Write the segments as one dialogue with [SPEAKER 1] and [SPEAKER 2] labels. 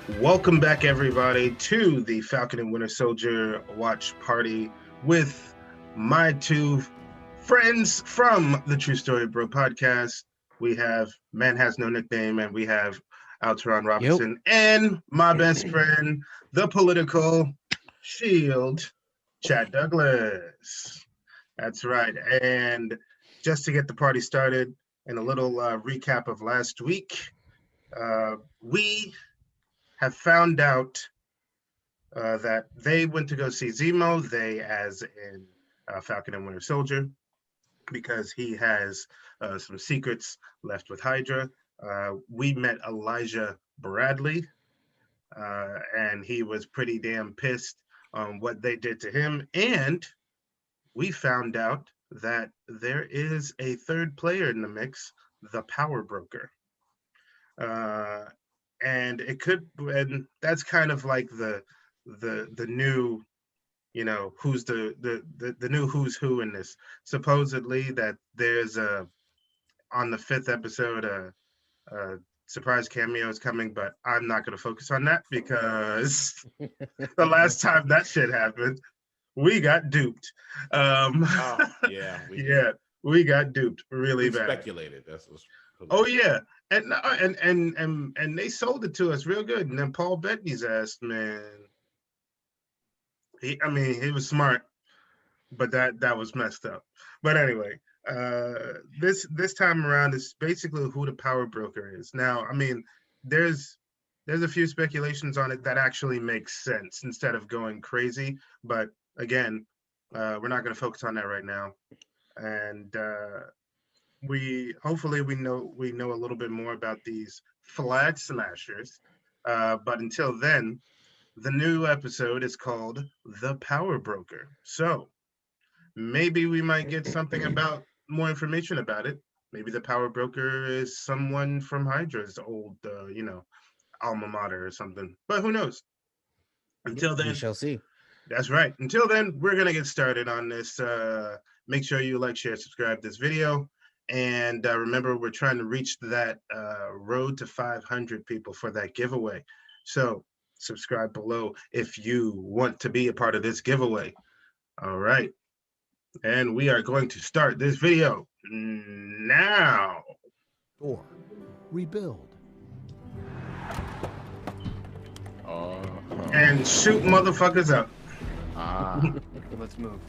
[SPEAKER 1] Welcome back, everybody, to the Falcon and Winter Soldier watch party with my two friends from the True Story Bro podcast. We have Man Has No Nickname, and we have Alteron Robinson, and my best friend, the political shield, Chad Douglas. That's right. And just to get the party started, and a little recap of last week, we have found out that they went to go see Zemo, they as in Falcon and Winter Soldier, because he has some secrets left with Hydra. We met Elijah Bradley, and he was pretty damn pissed on what they did to him. And we found out that there is a third player in the mix, the Power Broker. And it could, and that's kind of like the new, you know, who's the new who's who in this. Supposedly that there's on the 5th episode a surprise cameo is coming, but I'm not going to focus on that because the last time that shit happened, we got duped. We got duped really bad.
[SPEAKER 2] Speculated. That's what's.
[SPEAKER 1] Oh yeah, and they sold it to us real good. And then Paul Bettany's ass, man. He was smart, but that was messed up. But anyway, this time around is basically who the Power Broker is. Now, I mean, there's a few speculations on it that actually makes sense instead of going crazy. But again, we're not going to focus on that right now. And we know a little bit more about these flag smashers. But until then, the new episode is called The Power Broker. So maybe we might get something about more information about it. Maybe the Power Broker is someone from Hydra's old, alma mater or something. But who knows? Until then,
[SPEAKER 3] we shall see.
[SPEAKER 1] That's right. Until then, we're going to get started on this. Make sure you like, share, subscribe this video. And remember, we're trying to reach that road to 500 people for that giveaway. So subscribe below if you want to be a part of this giveaway. All right. And we are going to start this video now.
[SPEAKER 4] Or rebuild.
[SPEAKER 1] And shoot motherfuckers up.
[SPEAKER 5] Let's move.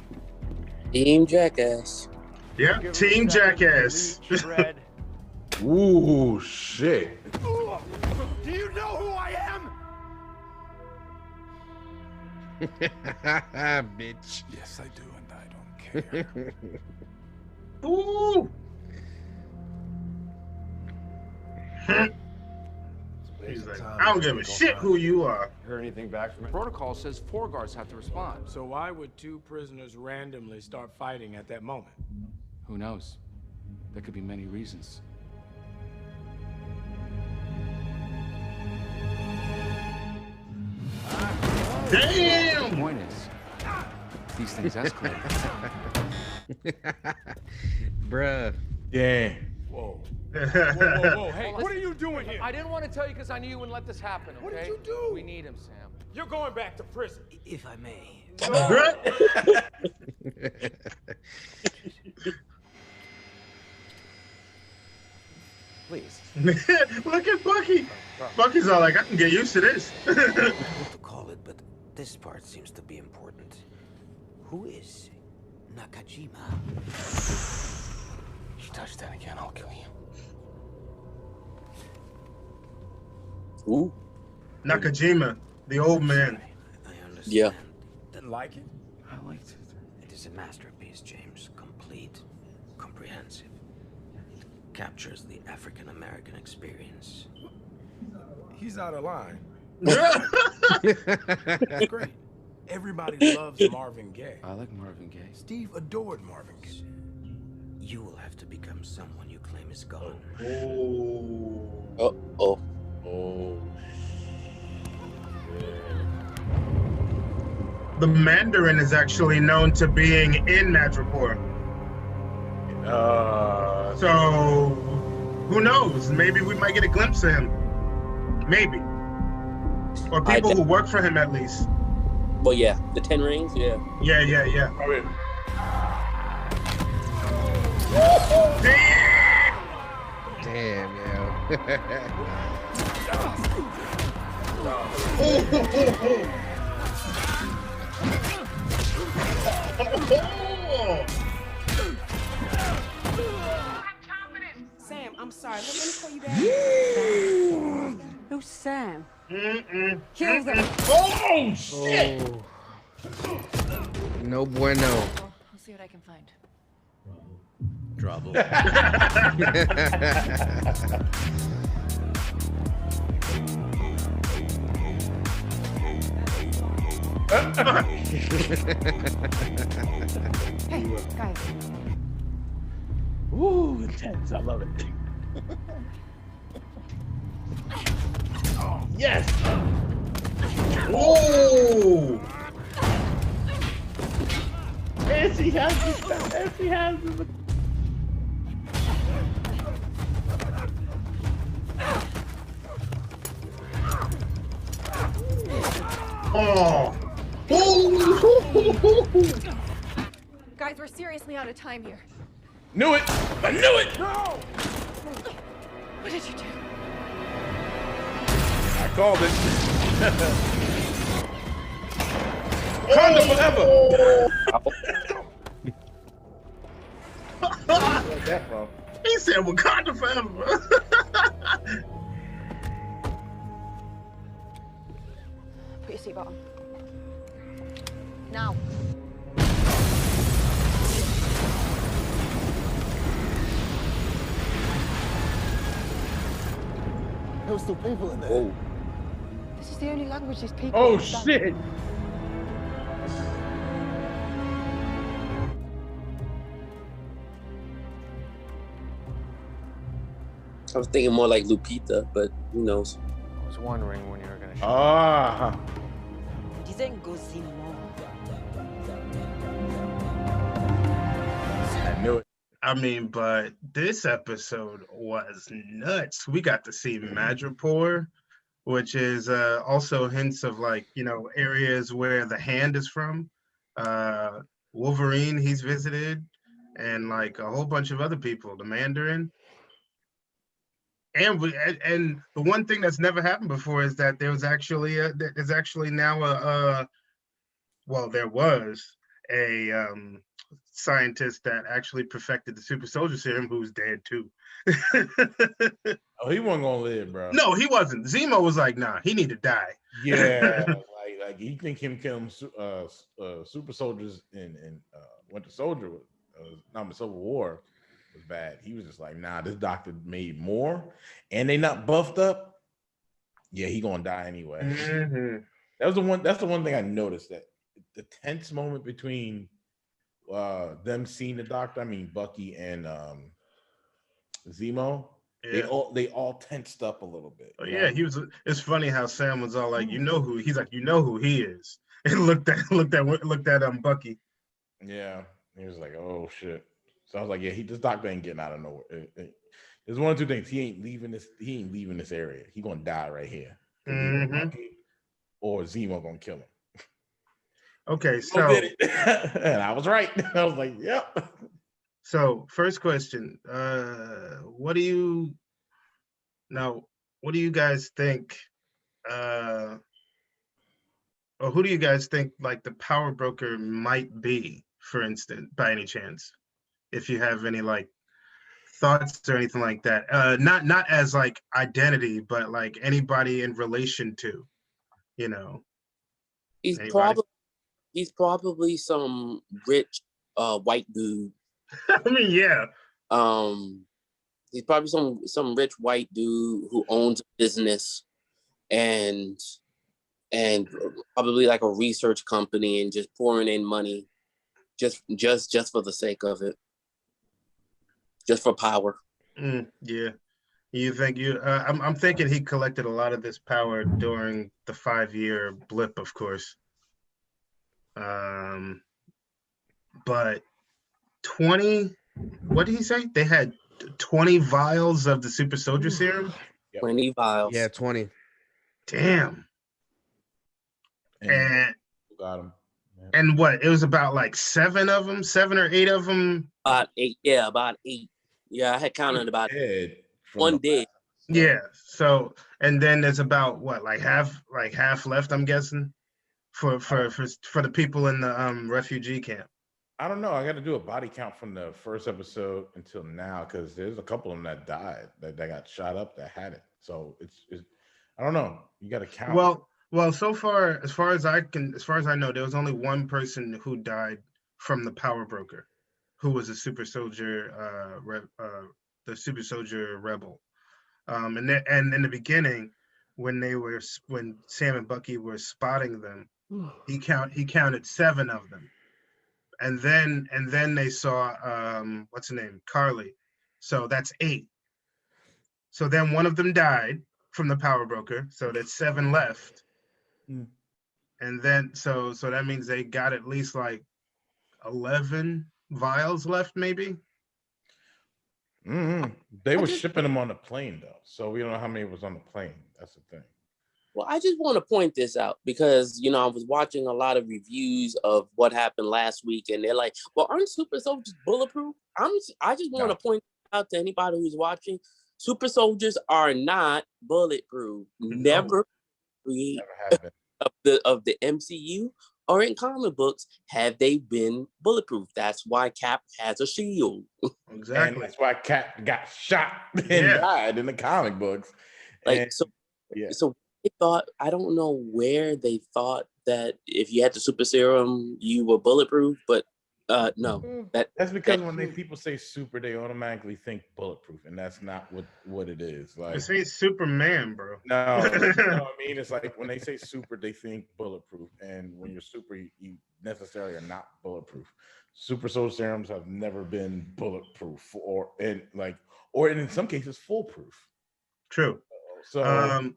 [SPEAKER 6] Team Jackass.
[SPEAKER 1] Yeah, Team Jackass.
[SPEAKER 2] Ooh, shit.
[SPEAKER 5] Do you know who I am?
[SPEAKER 3] Bitch.
[SPEAKER 4] Yes, I do, and I don't care.
[SPEAKER 1] Ooh. He's like, I don't give a shit who you are.
[SPEAKER 5] Heard anything back from it? Protocol says 4 guards have to respond.
[SPEAKER 7] So why would 2 prisoners randomly start fighting at that moment?
[SPEAKER 5] Who knows? There could be many reasons.
[SPEAKER 1] Damn!
[SPEAKER 5] The point is, these things escalate.
[SPEAKER 3] Bruh.
[SPEAKER 2] Yeah.
[SPEAKER 7] Whoa. Whoa. Hey, what are you doing here?
[SPEAKER 8] I didn't want to tell you because I knew you wouldn't let this happen, okay?
[SPEAKER 7] What did you do?
[SPEAKER 8] We need him, Sam.
[SPEAKER 7] You're going back to prison.
[SPEAKER 8] If I may.
[SPEAKER 5] Please.
[SPEAKER 1] Look at Bucky. Bucky's all like, I can get used to this.
[SPEAKER 9] I don't know what to call it, but this part seems to be important. Who is Nakajima?
[SPEAKER 5] You touch that again, I'll kill you.
[SPEAKER 6] Ooh.
[SPEAKER 1] Nakajima, the old man.
[SPEAKER 9] I understand.
[SPEAKER 6] Yeah.
[SPEAKER 7] Didn't like it?
[SPEAKER 5] I liked it.
[SPEAKER 9] It is a masterpiece, James. Complete, comprehensive. It captures the African American experience.
[SPEAKER 7] He's out of line.
[SPEAKER 4] That's great.
[SPEAKER 7] Everybody loves Marvin Gaye.
[SPEAKER 5] I like Marvin Gaye.
[SPEAKER 7] Steve adored Marvin Gaye.
[SPEAKER 9] You will have to become someone you claim is gone.
[SPEAKER 1] Oh.
[SPEAKER 6] Oh.
[SPEAKER 2] Oh.
[SPEAKER 1] The Mandarin is actually known to being in Madripoor. So, who knows? Maybe we might get a glimpse of him. Maybe. Or people who work for him, at least.
[SPEAKER 6] Well, yeah, the 10 rings, yeah.
[SPEAKER 1] Yeah.
[SPEAKER 3] Damn, yo.
[SPEAKER 10] Sam, I'm sorry. Let me call you back. Who's Sam? Kill them.
[SPEAKER 1] Oh, shit!
[SPEAKER 3] Oh. No bueno.
[SPEAKER 10] I'll see what I can find.
[SPEAKER 9] Trouble.
[SPEAKER 10] Hey, guys.
[SPEAKER 11] Ooh, intense. I love it. Yes.
[SPEAKER 1] Oh!
[SPEAKER 11] And she has this. And she has this.
[SPEAKER 1] Oh!
[SPEAKER 10] Guys, we're seriously out of time here.
[SPEAKER 2] Knew it! I knew it!
[SPEAKER 11] No.
[SPEAKER 10] What did you do?
[SPEAKER 2] I called it. Wakanda forever!
[SPEAKER 11] Where's that from?
[SPEAKER 1] He said Wakanda forever.
[SPEAKER 10] Put your seatbelt on. Now.
[SPEAKER 11] There was still people in there.
[SPEAKER 6] Whoa.
[SPEAKER 10] This is the only language these people
[SPEAKER 11] Oh
[SPEAKER 10] understand.
[SPEAKER 11] shit.
[SPEAKER 6] I was thinking more like Lupita, but who knows?
[SPEAKER 8] I was wondering when you were gonna show
[SPEAKER 2] Ah.
[SPEAKER 10] Didn't go see more.
[SPEAKER 2] I knew it.
[SPEAKER 1] I mean, but this episode was nuts. We got to see Madripoor, which is also hints of like, you know, areas where the hand is from. Wolverine, he's visited, and like a whole bunch of other people, the Mandarin. And the one thing that's never happened before is that there's actually now there was a scientist that actually perfected the super soldier serum who's dead too.
[SPEAKER 2] Oh, he wasn't gonna live, bro.
[SPEAKER 1] No, he wasn't. Zemo was like, nah, he need to die.
[SPEAKER 2] Yeah, like you think him killing super soldiers in Winter Soldier, not the Civil War, was bad. He was just like, nah, this doctor made more, and they not buffed up. Yeah, he gonna die anyway.
[SPEAKER 1] Mm-hmm.
[SPEAKER 2] That's the one thing I noticed, that the tense moment between them seeing the doctor. I mean, Bucky and Zemo.
[SPEAKER 1] Yeah.
[SPEAKER 2] They all tensed up a little bit.
[SPEAKER 1] Oh, yeah, it's funny how Sam was all like, you know who he is, and looked at Bucky.
[SPEAKER 2] Yeah, he was like, oh shit. So I was like, yeah, this doctor ain't getting out of nowhere. There's one or two things. He ain't leaving this area. He gonna die right here.
[SPEAKER 1] Mm-hmm.
[SPEAKER 2] Or Zemo gonna kill him.
[SPEAKER 1] Okay, so
[SPEAKER 2] did it. And I was right. I was like, yep.
[SPEAKER 1] So first question, what do you guys think, or who do you guys think like the power broker might be, for instance, by any chance? If you have any like thoughts or anything like that, not as like identity, but like anybody in relation to, you know.
[SPEAKER 6] He's
[SPEAKER 1] Anybody?
[SPEAKER 6] probably some rich white dude.
[SPEAKER 1] I mean, yeah.
[SPEAKER 6] He's probably some rich white dude who owns a business and probably like a research company and just pouring in money just for the sake of it. Just for power.
[SPEAKER 1] Yeah. You think I'm thinking he collected a lot of this power during the 5-year blip, of course. But 20, what did he say? They had 20 vials of the super soldier serum?
[SPEAKER 6] 20 vials.
[SPEAKER 3] Yeah, 20.
[SPEAKER 1] Damn. and
[SPEAKER 2] got him.
[SPEAKER 1] And what? It was about like 7 or 8 of them.
[SPEAKER 6] About 8. Yeah, about 8. Yeah, I had counted about one dead.
[SPEAKER 1] Yeah. So, and then there's about what, like half left, I'm guessing, for the people in the refugee camp.
[SPEAKER 2] I don't know. I got to do a body count from the first episode until now because there's a couple of them that died, that got shot up, that had it. So it's I don't know. You got to count.
[SPEAKER 1] Well, so far as I know, there was only one person who died from the power broker, who was a super soldier, the super soldier rebel. And in the beginning, when Sam and Bucky were spotting them, he counted 7 of them, and then they saw what's her name, Carly, so that's 8. So then one of them died from the power broker, so that's 7 left. And then so that means they got at least like 11 vials left, maybe.
[SPEAKER 2] They were shipping them on the plane though, so we don't know how many was on the plane. That's the thing.
[SPEAKER 6] Well, I just want to point this out because I was watching a lot of reviews of what happened last week, and they're like, "Well, aren't super soldiers bulletproof?" I just want to point out to anybody who's watching, super soldiers are not bulletproof. Never of the MCU or in comic books have they been bulletproof. That's why Cap has a shield.
[SPEAKER 1] Exactly.
[SPEAKER 2] And that's why Cap got shot and died in the comic books.
[SPEAKER 6] So they thought, I don't know where they thought that if you had the super serum, you were bulletproof, but no.
[SPEAKER 2] That's because when people say super, they automatically think bulletproof, and that's not what it is. Like,
[SPEAKER 1] it's ain't Superman, bro.
[SPEAKER 2] No, you know what I mean? It's like when they say super, they think bulletproof, and when you're super, you necessarily are not bulletproof. Super soldier serums have never been bulletproof, or in some cases foolproof.
[SPEAKER 1] True.
[SPEAKER 2] So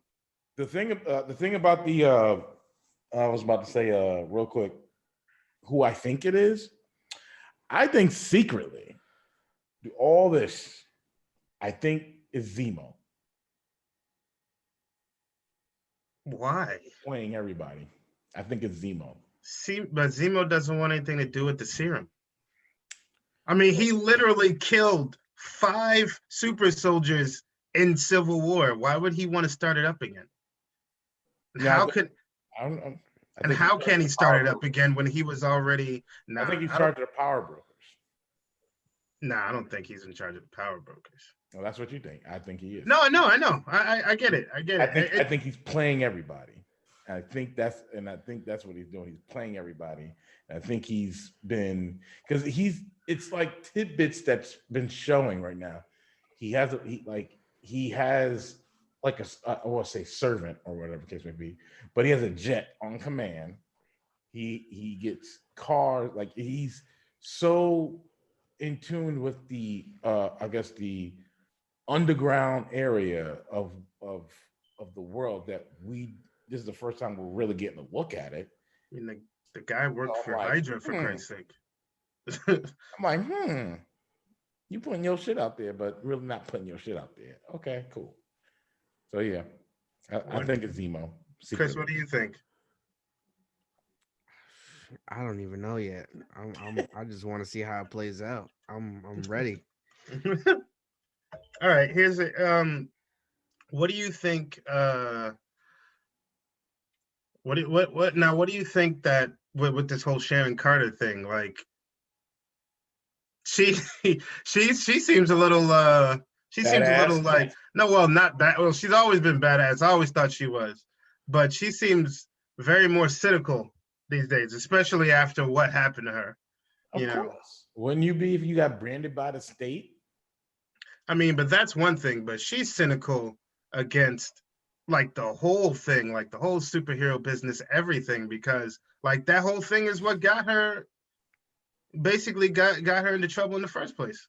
[SPEAKER 2] the thing about the I was about to say real quick, who I think it is. I think secretly, do all this, I think is Zemo.
[SPEAKER 1] Why?
[SPEAKER 2] Playing everybody. I think it's Zemo.
[SPEAKER 1] But Zemo doesn't want anything to do with the serum. I mean, he literally killed 5 super soldiers in Civil War. Why would he want to start it up again? How can he start it up again when he was already?
[SPEAKER 2] I think he's in charge of the power brokers.
[SPEAKER 1] Nah, I don't think he's in charge of the power brokers.
[SPEAKER 2] Well, that's what you think. I think he is.
[SPEAKER 1] No, I know. I get it.
[SPEAKER 2] I think he's playing everybody. I think that's what he's doing. He's playing everybody. And I think he's been, because it's like tidbits that's been showing right now. He has like I want to say servant or whatever the case may be, but he has a jet on command. He gets cars, like he's so in tune with the I guess the underground area of the world that this is the first time we're really getting a look at it.
[SPEAKER 1] I mean, the guy worked for Hydra, for Christ's sake.
[SPEAKER 2] I'm like, you putting your shit out there, but really not putting your shit out there. Okay, cool. So yeah, I think it's Zemo.
[SPEAKER 1] Chris, what do you think?
[SPEAKER 3] I don't even know yet. I just want to see how it plays out. I'm ready.
[SPEAKER 1] All right, here's what do you think? What do you think that with this whole Sharon Carter thing? Like, she seems a little like, no, well, not bad. Well, she's always been badass. I always thought she was, but she seems very more cynical these days, especially after what happened to her.
[SPEAKER 2] Of course. Wouldn't you be if you got branded by the state?
[SPEAKER 1] I mean, but that's one thing, but she's cynical against like the whole thing, like the whole superhero business, everything, because like that whole thing is what got her into trouble in the first place.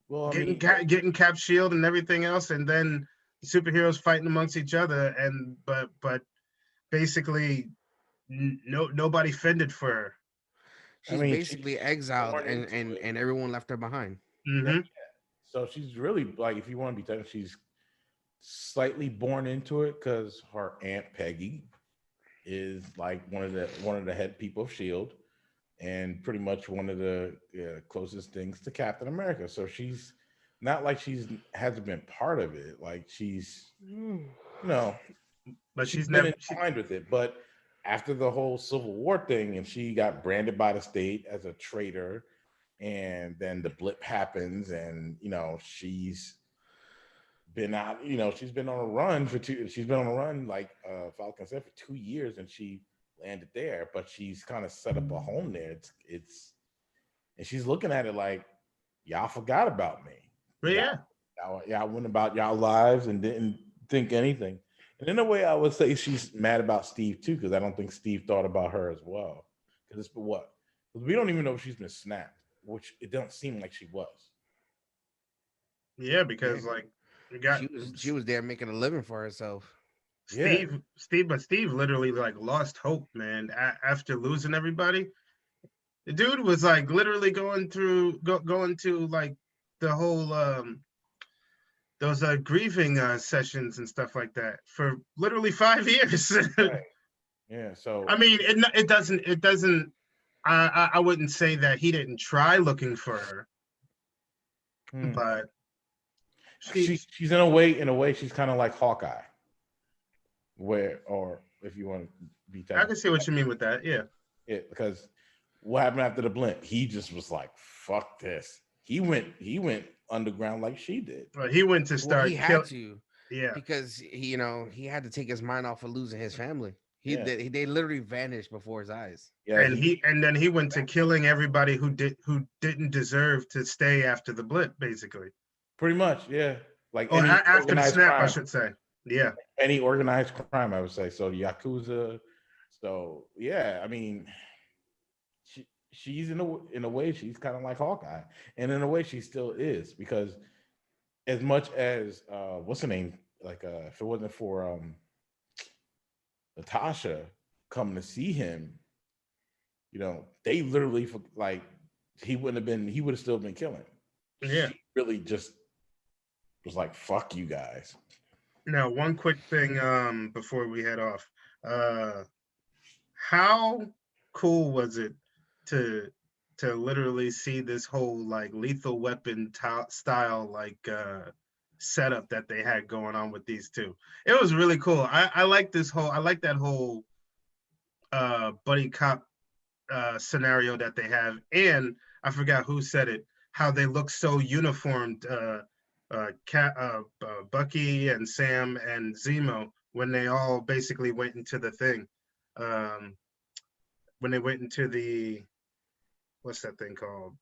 [SPEAKER 1] Well, getting Cap shield and everything else, and then superheroes fighting amongst each other, and but basically nobody fended for her.
[SPEAKER 3] She's basically exiled, and everyone left her behind.
[SPEAKER 1] Mm-hmm.
[SPEAKER 2] Yeah. So she's really, like, if you want to be technical, she's slightly born into it because her Aunt Peggy is like one of the head people of Shield, and pretty much one of the closest things to Captain America. So she's not like hasn't been part of it. Like she's,
[SPEAKER 1] but
[SPEAKER 2] she's
[SPEAKER 1] never
[SPEAKER 2] been entwined with it. But after the whole Civil War thing, and she got branded by the state as a traitor, and then the blip happens, and she's been out. She's been on a run like Falcon said, for 2 years, and she landed there. But she's kind of set up a home there. It's and she's looking at it like, y'all forgot about me.
[SPEAKER 1] But
[SPEAKER 2] y'all went about y'all lives and didn't think anything. And in a way, I would say she's mad about Steve too, because I don't think Steve thought about her as well. Because it's what? We don't even know if she's been snapped, which it doesn't seem like she was.
[SPEAKER 1] Yeah, because
[SPEAKER 3] she was there making a living for herself.
[SPEAKER 1] Steve literally like lost hope, man. After losing everybody, the dude was like literally going to like the whole those grieving sessions and stuff like that for literally 5 years.
[SPEAKER 2] Right. Yeah. So
[SPEAKER 1] I mean, it doesn't. I wouldn't say that he didn't try looking for her, but
[SPEAKER 2] she's in a way she's kind of like Hawkeye, or if you want to be technical,
[SPEAKER 1] I can see what you mean with that. Yeah,
[SPEAKER 2] because what happened after the blimp? He just was like, "Fuck this." He went underground like she did.
[SPEAKER 1] Well, he went to start.
[SPEAKER 3] He had to,
[SPEAKER 1] yeah,
[SPEAKER 3] because he had to take his mind off of losing his family. They literally vanished before his eyes.
[SPEAKER 1] Yeah, and then he went to killing everybody who didn't deserve to stay after the blip, basically.
[SPEAKER 2] Pretty much, yeah. Like
[SPEAKER 1] after the snap,
[SPEAKER 2] crime.
[SPEAKER 1] I should say. Yeah,
[SPEAKER 2] any organized crime, I would say. So the Yakuza. So yeah, I mean, she's in a way she's kind of like Hawkeye, and in a way she still is, because as much as what's her name, like if it wasn't for Natasha coming to see him, they literally, like, he would have still been killing.
[SPEAKER 1] Yeah,
[SPEAKER 2] she really just was like, fuck you guys.
[SPEAKER 1] Now, one quick thing before we head off. How cool was it to literally see this whole like Lethal Weapon style like setup that they had going on with these two? It was really cool. I like that whole buddy cop scenario that they have, and I forgot who said it, how they look so uniformed, Bucky and Sam and Zemo, when they all basically went into the thing, when they went into the, what's that thing called,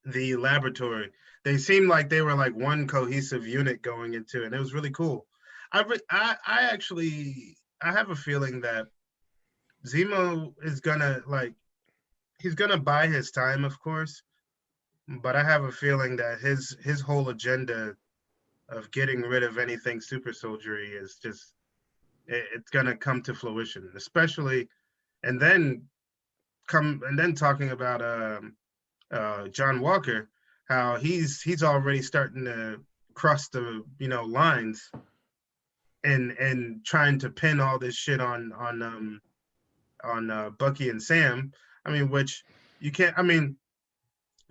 [SPEAKER 1] the laboratory. They seemed like they were like one cohesive unit going into it, and it was really cool. I actually have a feeling that Zemo is gonna he's gonna buy his time, of course, but I have a feeling that his whole agenda of getting rid of anything super soldiery is just it's gonna come to fruition, especially, and then talking about John Walker, how he's already starting to cross the lines and trying to pin all this shit on Bucky and Sam. I mean, which you can't. I mean,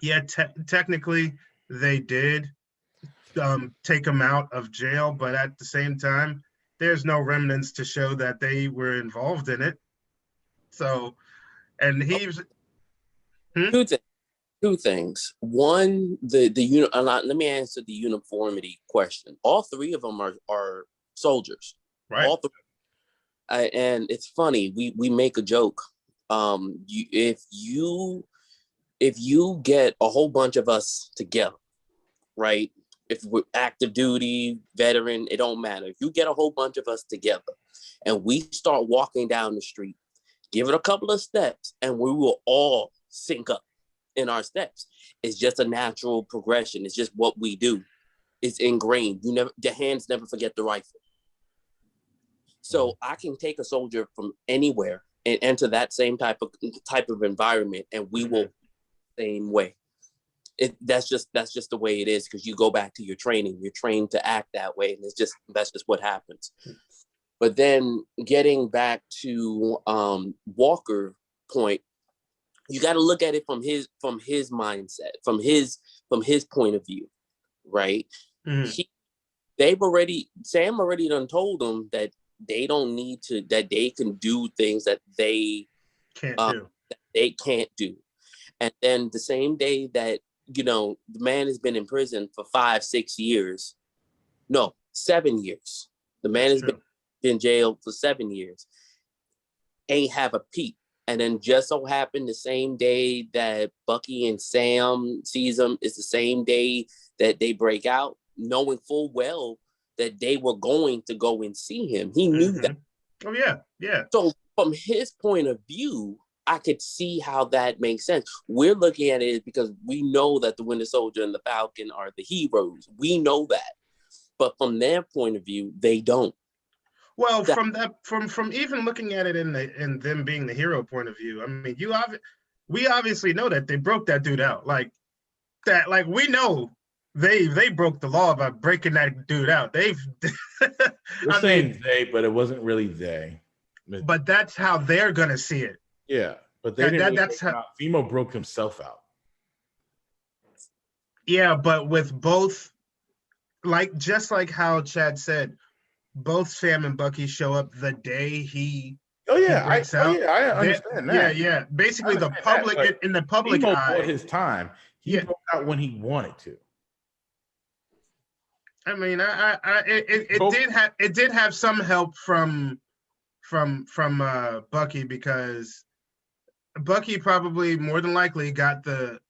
[SPEAKER 1] yeah, technically they did take him out of jail, but at the same time, there's no remnants to show that they were involved in it. So, and he's
[SPEAKER 6] two things. One, let me answer the uniformity question. All three of them are soldiers.
[SPEAKER 1] Right.
[SPEAKER 6] All three. And it's funny, we make a joke. If you get a whole bunch of us together, right? If we're active duty, veteran, it don't matter. If you get a whole bunch of us together and we start walking down the street, give it a couple of steps and we will all sync up in our steps. It's just a natural progression. It's just what we do. It's ingrained. Your hands never forget the rifle. So I can take a soldier from anywhere and enter that same type of environment, and we will same way. That's just the way it is, because you go back to your training. You're trained to act that way, and that's just what happens. But then getting back to Walker point, you got to look at it from his mindset, from his point of view, right? Sam already done told them that they don't need to, that they can do things that they can't do. And then the same day that, the man has been in prison for 5-6 years. No, 7 years. The man has been in jail for 7 years. Ain't have a peep. And then just so happened the same day that Bucky and Sam sees him is the same day that they break out, knowing full well that they were going to go and see him. He knew that.
[SPEAKER 1] Oh, yeah.
[SPEAKER 6] So from his point of view, I could see how that makes sense. We're looking at it because we know that the Winter Soldier and the Falcon are the heroes. We know that. But from their point of view, they don't.
[SPEAKER 1] Well, from even looking at it in them being the hero point of view, I mean, we obviously know that they broke that dude out. Like we know they broke the law by breaking that dude out. We're
[SPEAKER 2] saying they, but it wasn't really they.
[SPEAKER 1] But that's how they're gonna see it.
[SPEAKER 2] Yeah, but they didn't. That's how Zemo broke himself out.
[SPEAKER 1] Yeah, but with both, just like how Chad said, both Sam and Bucky show up the day he.
[SPEAKER 2] I understand that.
[SPEAKER 1] Yeah. Basically, the public in the public
[SPEAKER 2] Zemo
[SPEAKER 1] eye,
[SPEAKER 2] bought his time. He broke out when he wanted to.
[SPEAKER 1] I mean, it did have some help from Bucky, because Bucky probably more than likely got the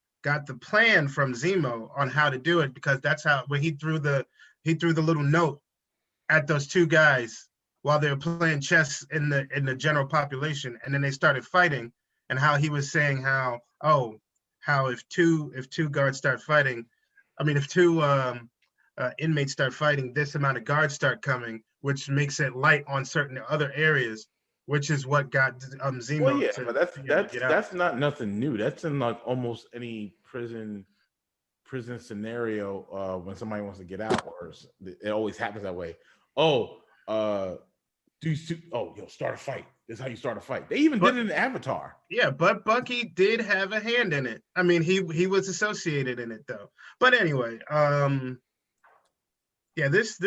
[SPEAKER 1] plan from Zemo on how to do it, because that's how, when he threw the little note at those two guys while they were playing chess in the general population, and then they started fighting, and how he was saying how if two guards start fighting, I mean if two inmates start fighting, this amount of guards start coming, which makes it light on certain other areas, which is what got Zemo.
[SPEAKER 2] Well, yeah, but that's not nothing new. That's in like almost any prison scenario when somebody wants to get out, or it always happens that way. Start a fight. This is how you start a fight. They even did it in Avatar.
[SPEAKER 1] Yeah, but Bucky did have a hand in it. I mean, he was associated in it though. But anyway, this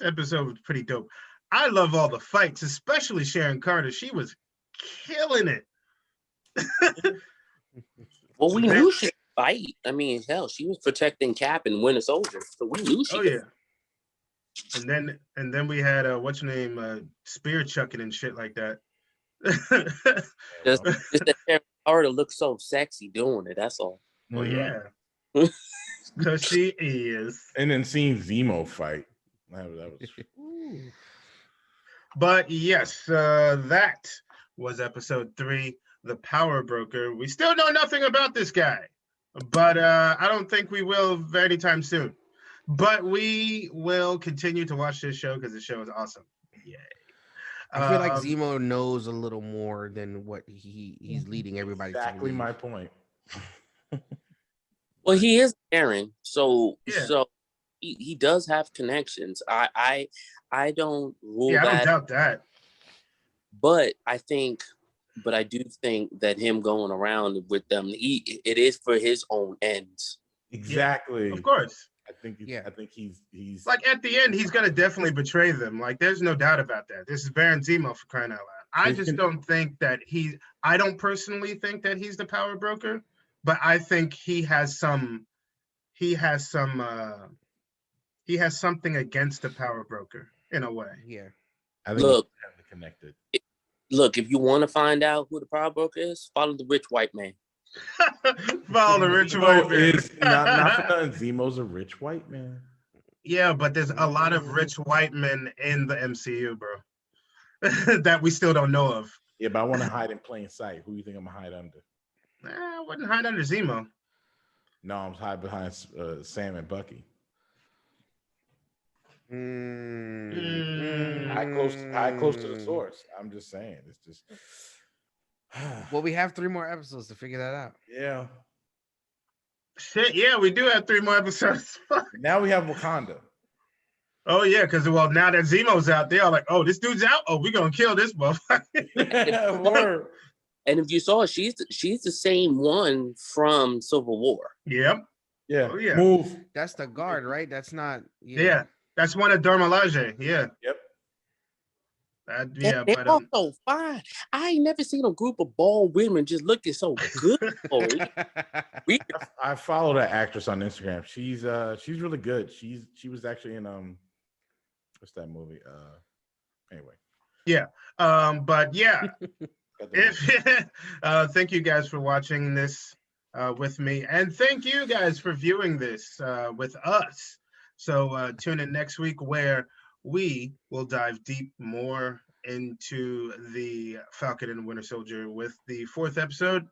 [SPEAKER 1] episode was pretty dope. I love all the fights, especially Sharon Carter. She was killing it.
[SPEAKER 6] Well, we knew she could fight. I mean, hell, she was protecting Cap and Winter Soldier, so we knew she could.
[SPEAKER 1] And then we had what's her name, spear chucking and shit like that.
[SPEAKER 6] just that Sharon Carter looks so sexy doing it. That's all.
[SPEAKER 1] Oh yeah, because she is.
[SPEAKER 2] And then seeing Zemo fight, that was.
[SPEAKER 1] But yes, that was episode 3, The Power Broker. We still know nothing about this guy, but I don't think we will anytime soon. But we will continue to watch this show because the show is awesome. Yay.
[SPEAKER 3] I feel like Zemo knows a little more than what he's leading everybody to.
[SPEAKER 2] Exactly my point.
[SPEAKER 6] Well, he is Aaron, so he does have connections. I don't rule that.
[SPEAKER 1] I don't doubt that.
[SPEAKER 6] But I do think that him going around with them, it is for his own ends.
[SPEAKER 2] Exactly.
[SPEAKER 1] Yeah, of course.
[SPEAKER 2] I think he's
[SPEAKER 1] like, at the end, he's gonna definitely betray them. Like, there's no doubt about that. This is Baron Zemo, for crying out loud. I just don't think that I don't personally think that he's the power broker, but I think he has something against the power broker in a way.
[SPEAKER 3] Yeah.
[SPEAKER 2] I think connected.
[SPEAKER 6] Look, if you want to find out who the power broker is, follow the rich white man.
[SPEAKER 1] Follow the rich white man.
[SPEAKER 2] Not for nothing. Zemo's a rich white man.
[SPEAKER 1] Yeah, but there's a lot of rich white men in the MCU, bro, that we still don't know of.
[SPEAKER 2] Yeah, but I want to hide in plain sight. Who do you think I'm gonna hide under?
[SPEAKER 1] I wouldn't hide under Zemo.
[SPEAKER 2] No, I'm hide behind Sam and Bucky. High close to the source. I'm just saying. It's just.
[SPEAKER 3] Well, we have 3 more episodes to figure that out.
[SPEAKER 2] Yeah.
[SPEAKER 1] Shit, yeah, we do have 3 more episodes.
[SPEAKER 2] Now we have Wakanda.
[SPEAKER 1] Oh yeah, because now that Zemo's out, they are like, oh, this dude's out. Oh, we're gonna kill this motherfucker.
[SPEAKER 2] Word.
[SPEAKER 6] And if you saw, she's the same one from Civil War.
[SPEAKER 1] Yep.
[SPEAKER 2] Yeah.
[SPEAKER 1] Oh, yeah.
[SPEAKER 2] Move.
[SPEAKER 3] That's the guard, right? That's not.
[SPEAKER 1] Yeah. That's one of Dormalaje. Yeah.
[SPEAKER 2] Yep.
[SPEAKER 1] Yeah,
[SPEAKER 6] They're all so fine. I ain't never seen a group of bald women just looking so good.
[SPEAKER 2] I follow that actress on Instagram. She's really good. She was actually in what's that movie? Anyway.
[SPEAKER 1] Yeah. But yeah. Thank you guys for watching this with me, and thank you guys for viewing this with us. So tune in next week where we will dive deep more into the Falcon and Winter Soldier with the 4th episode.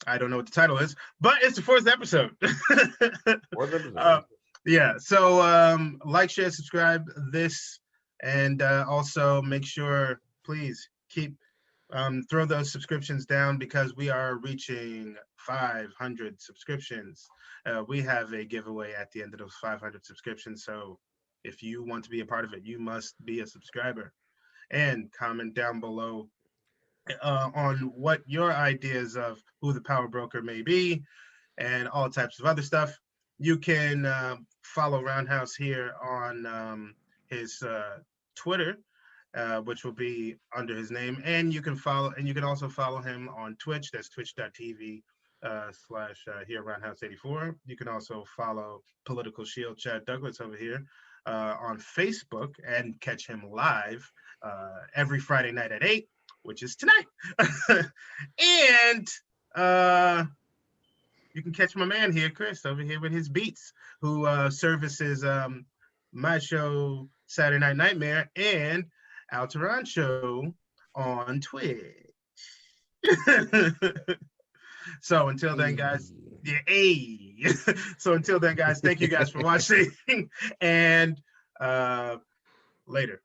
[SPEAKER 1] I don't know what the title is, but it's the 4th episode. Yeah. So like, share, subscribe this, and also make sure, please keep throw those subscriptions down because we are reaching 500 subscriptions. We have a giveaway at the end of those 500 subscriptions. So if you want to be a part of it, you must be a subscriber. And comment down below on what your ideas of who the power broker may be and all types of other stuff. You can follow Roundhouse here on his Twitter, which will be under his name, and you can also follow him on Twitch. That's twitch.tv / here Roundhouse 84. You can also follow Political Shield Chad Douglas over here on Facebook and catch him live every Friday night at 8, which is tonight. And you can catch my man here, Chris, over here with his beats, who services my show Saturday Night Nightmare and Alteron Show on Twitch. So until then, guys, so until then, guys, thank you guys for watching, and later.